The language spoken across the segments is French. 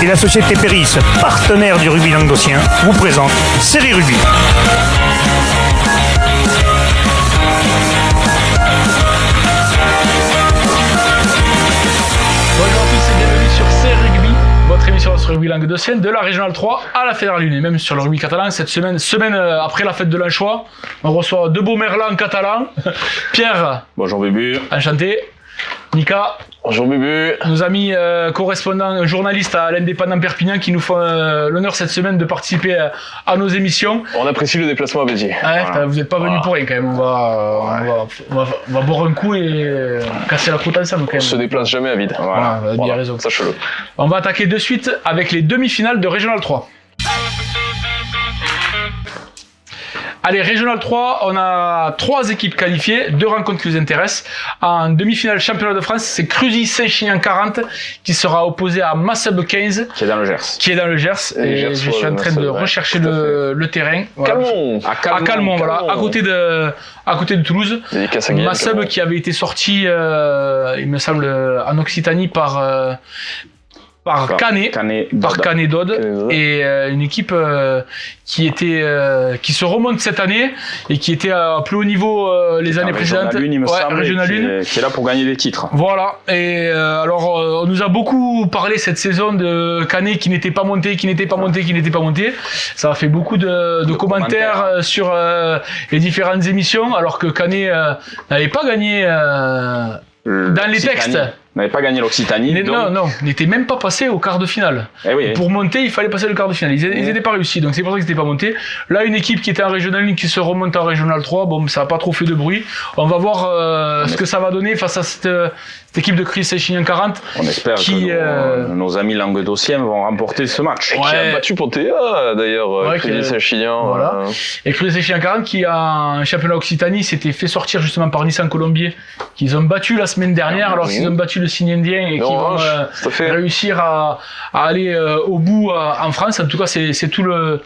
et la société Péris, partenaire du rugby languedocien, vous présente Série Rugby. Bonjour à tous et bienvenue sur Série Rugby, votre émission sur le rugby languedocien de la Régionale 3 à la Fédérale 1 et même sur le rugby catalan. Cette semaine après la fête de l'Anchois, on reçoit deux beaux merlans catalans. Pierre. Bonjour Bubu. Enchanté. Nika. Bonjour Bubu. Nos amis correspondants, journalistes à l'Indépendant Perpignan qui nous font l'honneur cette semaine de participer à nos émissions. On apprécie le déplacement à Béziers. Ouais, voilà. Vous n'êtes pas venus pour rien quand même. On va boire un coup et casser la croûte ensemble quand même. On se déplace jamais à vide. Voilà, bien raison. Sache-le. On va attaquer de suite avec les demi-finales de Régional 3. Allez, Régional 3, on a 3 équipes qualifiées, 2 rencontres qui nous intéressent. En demi-finale championnat de France, c'est Cruzy Saint-Chinian 40 qui sera opposé à Masseb 15 qui est dans le Gers. Et je suis en train de rechercher le terrain. Voilà. À Calmont, voilà, à côté de Toulouse. Masseb qui avait été sorti, il me semble, en Occitanie par Canet Dodd et une équipe qui se remonte cette année et qui était à plus haut niveau les années précédentes. Régional 1, qui est là pour gagner des titres. Voilà. Et alors on nous a beaucoup parlé cette saison de Canet qui n'était pas monté. Ça a fait beaucoup de commentaires sur les différentes émissions, alors que Canet n'avait pas gagné dans les textes. N'avait pas gagné l'Occitanie. Non, n'était même pas passé au quart de finale. Pour monter, il fallait passer le quart de finale. Ils n'étaient pas réussis, donc c'est pour ça qu'ils n'étaient pas montés. Là, une équipe qui était en Régional 1 qui se remonte en Régional 3, bon, ça n'a pas trop fait de bruit. On va voir ce que ça va donner face à cette équipe de Cruzy Saint-Chinian 40. On espère que nos amis languedociens vont remporter ce match. Et qui a battu Pontéa d'ailleurs, Cruzy Saint-Chinian. Voilà. Et Cruzy Saint-Chinian 40 qui a un championnat Occitanie s'était fait sortir justement par Nissan Colombier, qu'ils ont battu la semaine dernière, alors qu'ils ont battu le signe indien et qui vont réussir à aller au bout en France. En tout cas, c'est tout le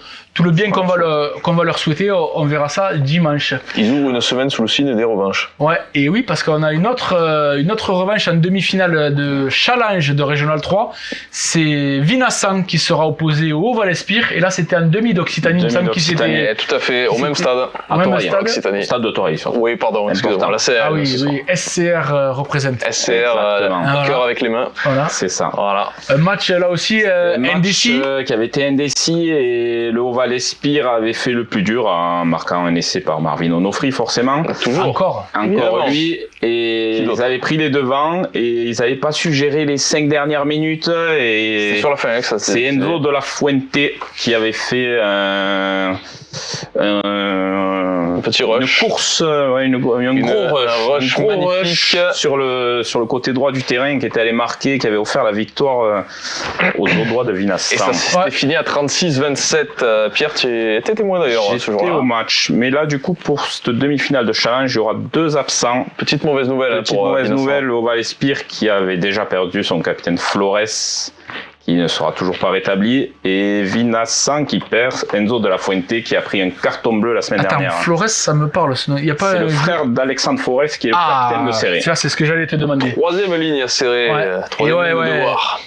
bien qu'on va leur souhaiter. On verra ça dimanche. Ils ouvrent une semaine sous le signe des revanches. Ouais, et oui, parce qu'on a une autre revanche en demi-finale de challenge de Régional 3. C'est Vinassan qui sera opposé au Haut-Val-Espire. Et là, c'était en demi d'Occitanie. Il me semble qu'il s'était... Tout à fait, au même stade. À Toreil, Occitanie. Stade de Toreil. Oui, pardon, excusez-moi. La CR. Ah oui, SCR représente. SCR, cœur avec les mains. Voilà. C'est ça. Voilà. Un match là aussi, NDC. Qui avait été NDC et le Haut-Val-Espire avait fait le plus dur en marquant un essai par Marvin Onofri, forcément. Toujours. Encore lui. Et ils avaient pris les devants et ils n'avaient pas su gérer les 5 dernières minutes. Et c'est sur la fin que ça. C'est Enzo de la Fuente qui avait fait petit rush. Une course, un gros rush magnifique sur le côté droit du terrain qui était allé marquer, qui avait offert la victoire aux Audois de Vinassan. Et ça s'était fini à 36-27. Pierre, tu étais témoin d'ailleurs ce jour-là. J'étais au match, mais là du coup pour cette demi-finale de challenge, il y aura 2 absents. Petite mauvaise nouvelle pour nouvelle au Val-Espire qui avait déjà perdu son capitaine Flores, qui ne sera toujours pas rétabli, et Vinassan qui perd Enzo de la Fuente qui a pris un carton bleu la semaine dernière. Flores, ça me parle. C'est le frère d'Alexandre Flores qui est le capitaine de série. C'est ce que j'allais te demander. Troisième ligne serrée.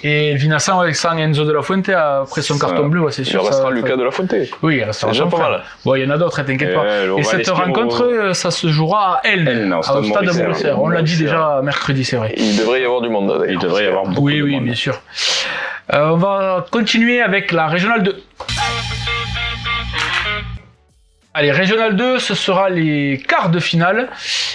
Et Vinassan avec Enzo de la Fuente a pris son carton bleu, c'est sûr. Il restera Lucas de la Fuente. Oui, il restera déjà pas mal. Bon, il y en a d'autres, t'inquiète pas. Et cette rencontre, ça se jouera à Elne, au stade de Maurice. On l'a dit déjà mercredi, c'est vrai. Il devrait y avoir du monde. Il devrait y avoir beaucoup de monde. Oui, bien sûr. On va continuer avec la Régionale 2. Allez, Régional 2, ce sera les quarts de finale.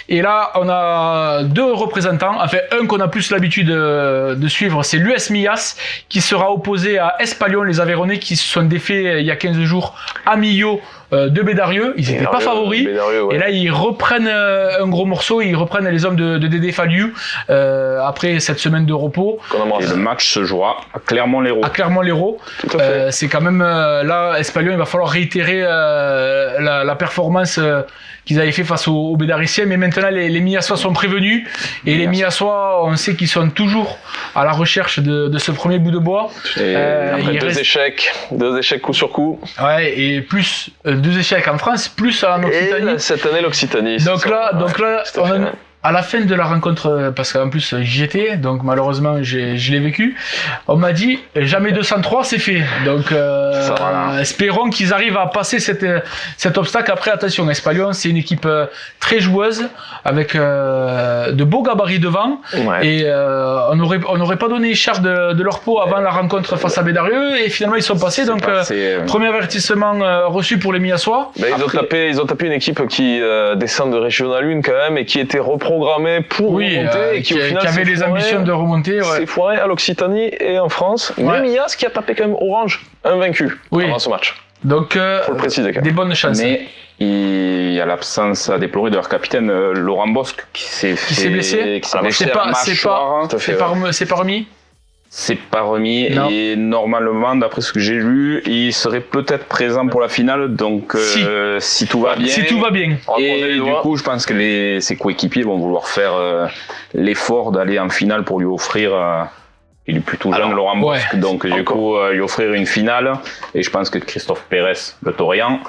Et là, on a 2 représentants. Enfin, un qu'on a plus l'habitude de suivre, c'est l'US Millas, qui sera opposé à Espalion, les Aveyronnais, qui se sont défaits il y a 15 jours à Millau de Bédarieux. Ils n'étaient pas favoris. Et là, ils reprennent un gros morceau. Ils reprennent les hommes de Dédé Falliou après cette semaine de repos. Et le match se jouera à Clermont-Lérault. À Clermont-Lérault. C'est quand même là, Espalion, il va falloir réitérer la performance qu'ils avaient fait face aux Bédariciens, mais maintenant les Millassois sont prévenus et les Millassois, on sait qu'ils sont toujours à la recherche de ce premier bout de bois. Et après 2 échecs coup sur coup. Ouais, et plus 2 échecs en France, plus en Occitanie. Et cette année l'Occitanie. Donc là, à la fin de la rencontre, parce qu'en plus j'y étais, donc malheureusement je l'ai vécu, on m'a dit jamais 203 c'est fait. Donc espérons qu'ils arrivent à passer cet obstacle. Après attention, Espalion c'est une équipe très joueuse avec de beaux gabarits devant et on n'aurait pas donné cher de leur peau avant la rencontre face à Bédarieux et finalement ils sont passés. Donc premier avertissement reçu pour les Miassois. Ils ont tapé une équipe qui descend de Régional 1 quand même et qui était reprogrammée pour remonter et qui au final qui avait les ambitions de remonter. C'est foiré à l'Occitanie et en France. Mais Mias qui a tapé quand même Orange invaincu avant ce match. Donc faut le préciser, des bonnes chances. Mais il y a l'absence à déplorer de leur capitaine Laurent Bosque qui s'est blessé. C'est pas remis. C'est pas remis non. Et normalement, d'après ce que j'ai lu, il serait peut-être présent pour la finale. Donc si tout va bien. Si tout va bien. Et du coup, je pense que ses coéquipiers vont vouloir faire l'effort d'aller en finale pour lui offrir. Il est plutôt jeune, Laurent Bosque, donc du coup, lui offrir une finale. Et je pense que Christophe Pérez, le Torian,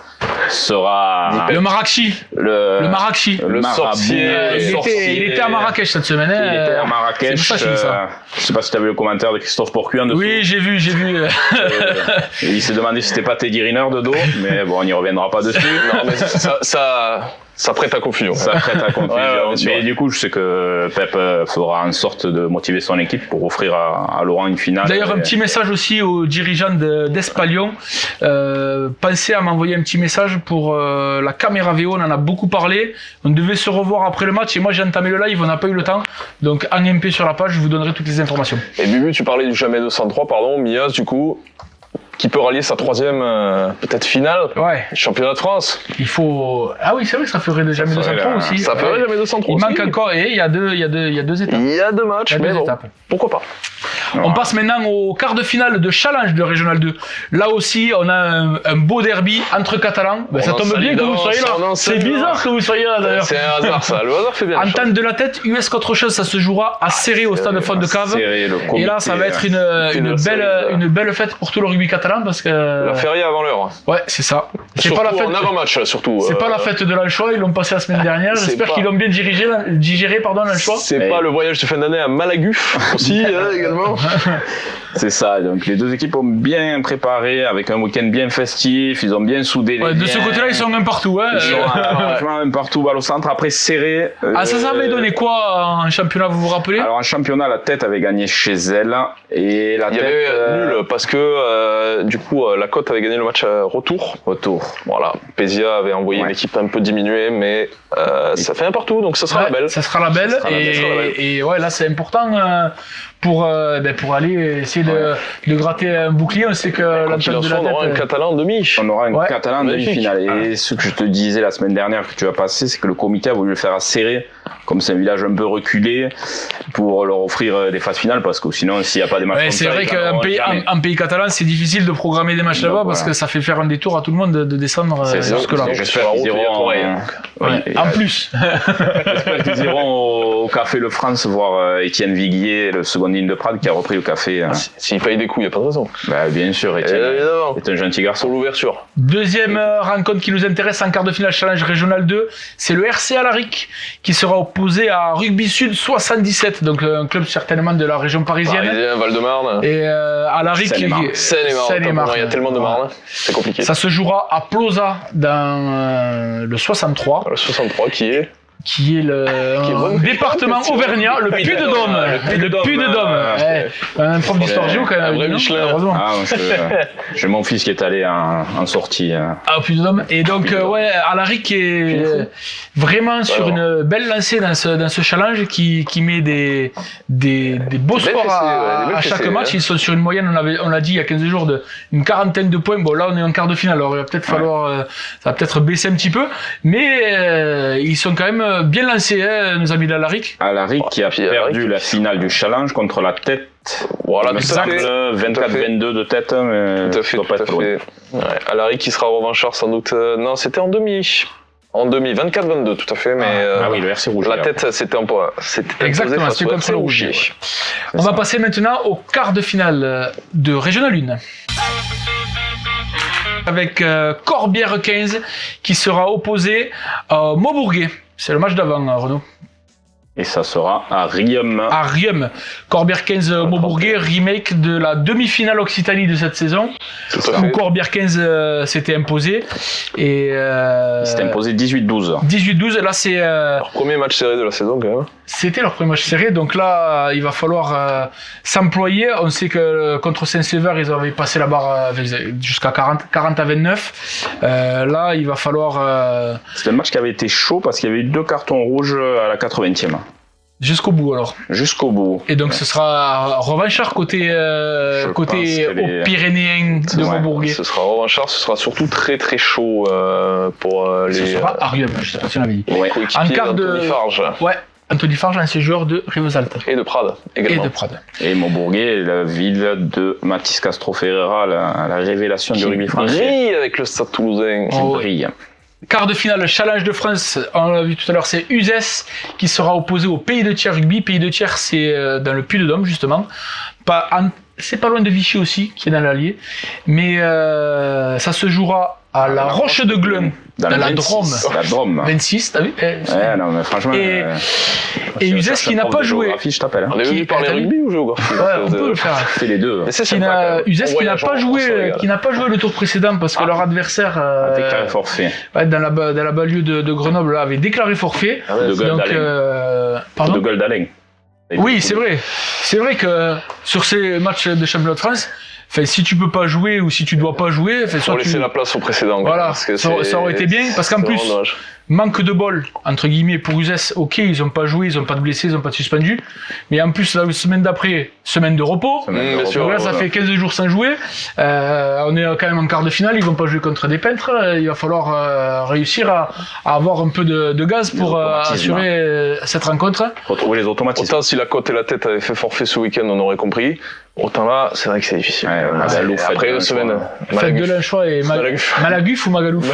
sera... Le Marrakchi. Le Marrakchi. Le sorcier. Il était à Marrakech cette semaine. Il était à Marrakech. Je sais pas si tu as vu le commentaire de Christophe Porcuin dessous. Oui, j'ai vu. Il s'est demandé si c'était pas Teddy Riner de dos, mais bon, on n'y reviendra pas dessus. Non, mais ça prête à confusion. Ça prête à confusion. Mais du coup, je sais que Pep fera en sorte de motiver son équipe pour offrir à Laurent une finale. D'ailleurs, un petit message aussi aux dirigeants d'Espalion. Pensez à m'envoyer un petit message pour la caméra VO, on en a beaucoup parlé. On devait se revoir après le match et moi j'ai entamé le live, on n'a pas eu le temps. Donc en MP sur la page, je vous donnerai toutes les informations. Et Bubu, tu parlais du jamais 203, Mias du coup, qui peut rallier sa troisième peut-être finale. Championnat de France. Il faut. Ah oui, c'est vrai que ça ferait jamais 203 aussi. Ça ferait jamais 203 Il aussi. manque encore et il y a deux étapes. Il y a deux matchs, mais bon, pourquoi pas. On passe maintenant au quart de finale de Challenge de Régional 2. Là aussi, on a un beau derby entre Catalans. Ça tombe bien que vous soyez là. C'est bizarre que vous soyez là d'ailleurs. C'est un hasard ça. Le hasard fait bien. Entente de la tête, US contre chose, ça se jouera à serré au stade Fond de Cave. Et là, ça va être une belle fête pour tout le rugby catalan parce que. La feria avant l'heure. Ouais, c'est ça. C'est surtout pas la fête. En avant-match surtout. C'est pas la fête de l'Anchois, ils l'ont passé la semaine dernière. J'espère qu'ils l'ont bien digéré l'Anchois. C'est pas le voyage de fin d'année à Malaguf aussi également. C'est ça, donc les deux équipes ont bien préparé avec un week-end bien festif, ils ont bien soudé les liens. De ce côté-là, ils sont même partout. Ils sont franchement même partout, balle au centre, après serré. Ça avait donné quoi en championnat, vous vous rappelez? Alors en championnat, la tête avait gagné chez elle et la tête... Il y avait nul parce que du coup la Côte avait gagné le match retour. Voilà, Pézia avait envoyé une équipe un peu diminuée, mais ça fait un partout, donc ça sera la belle. Ça sera la belle, et ouais, là c'est important pour aller essayer de gratter un bouclier. On sait que l'entente de la tête... On aura un Catalan en demi. On aura un Catalan en demi-finale. Et ce que je te disais la semaine dernière que tu as passé, c'est que le comité a voulu le faire à serré, comme c'est un village un peu reculé, pour leur offrir des phases finales, parce que sinon, s'il n'y a pas des matchs comme ça... C'est vrai qu'en pays catalan, c'est difficile de programmer des matchs là-bas, parce que ça fait faire un détour à tout le monde de descendre jusque-là. J'espère qu'ils iront... En plus. J'espère qu'ils iront au Café Le France voir Étienne Viguier, le second ligne de Prades, qui a repris le café. S'il paye des coups, il n'y a pas de raison. Bien sûr, Étienne est un gentil garçon. Pour l'ouverture. Deuxième rencontre qui nous intéresse en quart de finale Challenge Régional 2, c'est le RC Alaric qui sera opposé à Rugby Sud 77, donc un club certainement de la région parisienne. Val-de-Marne. Et Alaric, Seine-et-Marne. Il y a tellement de Marne, c'est compliqué. Ça se jouera à Ploza dans le 63. Le 63 qui est le département auvergnat, le Puy-de-Dôme. Le Puy-de-Dôme. Un prof d'histoire géo quand même. Un vrai Michelin. Heureusement. J'ai mon fils qui est allé en sortie. Au Puy-de-Dôme. Et donc, Alaric est vraiment sur une belle lancée dans ce challenge qui met des beaux scores à chaque match. Ils sont sur une moyenne, on l'a dit il y a 15 jours, une quarantaine de points. Bon, là, on est en quart de finale. Alors, il va peut-être falloir, ça va peut-être baisser un petit peu. Mais ils sont quand même bien lancés, nos amis d'Alaric. Alaric qui a perdu la finale du challenge contre la tête. Voilà, tout à fait. 24-22 de tête, mais tout à fait, tout à fait. Alaric qui sera revanchard sans doute. Non, c'était en demi. En demi, 24-22, tout à fait, mais oui, le RC rouge. La tête, c'était un point. Exactement, c'était comme ça le rouge. On va passer maintenant au quart de finale de Régional 1. Avec Corbière 15 qui sera opposé à Maubourguet. C'est le match d'avant, Renaud. Et ça sera à Riem. À Riem. Corbière-15-Maubourguet, remake de la demi-finale Occitanie de cette saison. Où Corbière-15 s'était imposé. Et il s'était imposé 18-12. 18-12, là c'est... leur premier match serré de la saison quand même. C'était leur premier match serré, donc là il va falloir s'employer. On sait que contre Saint-Sever, ils avaient passé la barre jusqu'à 40 à 29. Là, il va falloir... C'était un match qui avait été chaud parce qu'il y avait eu 2 cartons rouges à la 80e. Jusqu'au bout alors. Jusqu'au bout. Et donc ce sera revanchard côté aux Pyrénéens de Maubourguet. Ce sera revanchard, ce sera surtout très très chaud pour les... Ce sera à Riem, je sais pas si on l'avait dit. Ouais. En quart de... Farge. Ouais. Anthony Farge, ancien joueur de Rivesaltes. Et de Prades également. Et de Prades. Et Maubourguet, la ville de Mathis Castro Ferreira, la révélation du rugby français. Brille avec le Stade Toulousain. Qui brille. Quart de finale, Challenge de France, on l'a vu tout à l'heure, c'est Uzès qui sera opposé au Pays de Thiers Rugby. Pays de Thiers, c'est dans le Puy-de-Dôme, justement. C'est pas loin de Vichy aussi, qui est dans l'Allier. Mais ça se jouera à la Roche de Glun, dans la Drôme. La Drôme. 26, t'as vu? Ouais, non, mais franchement. Et Uzès qui n'a pas joué. Je t'appelle. On est venu parler rugby ou géographie? Ouais, on peut le faire. C'est les deux. Uzès qui n'a pas joué le tour précédent parce que leur adversaire a déclaré forfait. Ouais, dans la banlieue de Grenoble là, avait déclaré forfait. De Goldalen. Oui, c'est vrai. C'est vrai que sur ces matchs de championnat de France, si tu peux pas jouer ou si tu dois pas jouer, soit laisser la place au précédent. Voilà, ça aurait été bien parce qu'en plus, manque de bol entre guillemets pour Uzès. Ok, ils ont pas joué, ils ont pas de blessés, ils ont pas de suspendus, mais en plus la semaine d'après, semaine de repos. Donc là, ça fait 15 jours sans jouer. On est quand même en quart de finale, ils vont pas jouer contre des peintres. Il va falloir réussir à avoir un peu de gaz pour assurer cette rencontre. Retrouver les automatismes. Autant si la Côte et la Tête avaient fait forfait ce week-end, on aurait compris. Autant là, c'est vrai que c'est difficile. Après 2 semaines. Fête de l'Anchois et Malaguf ou Magalouf?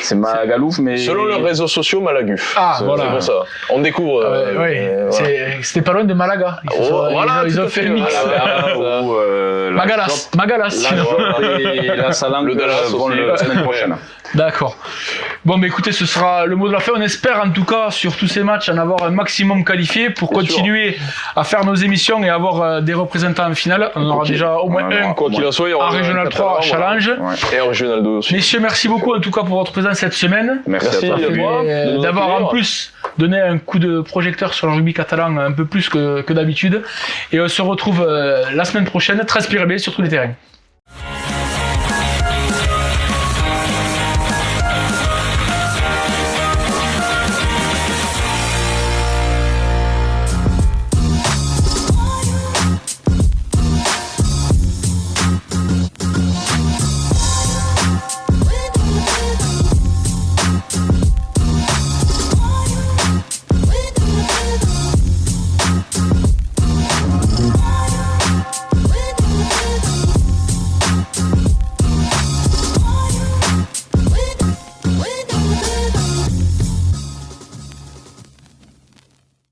C'est Magalouf, mais... Selon leurs réseaux sociaux, Malaguf. Ah, voilà. C'est pour ça. On découvre... C'était pas loin de Malaga. Ils ont fait le mix. Magalas. La Salangue la semaine prochaine. D'accord. Bon, mais écoutez, ce sera le mot de la fin. On espère en tout cas sur tous ces matchs en avoir un maximum qualifié pour continuer à faire nos émissions et avoir des représentants en finale. On aura déjà au moins un quoi qu'il en soit, il y aura en Régional 3 Challenge. Et en Régional 2 aussi. Messieurs, merci beaucoup en tout cas pour votre présence cette semaine. Merci à toi. D'avoir en plus donné un coup de projecteur sur le rugby catalan un peu plus que d'habitude. Et on se retrouve la semaine prochaine, 13 Pyrénées sur tous les terrains.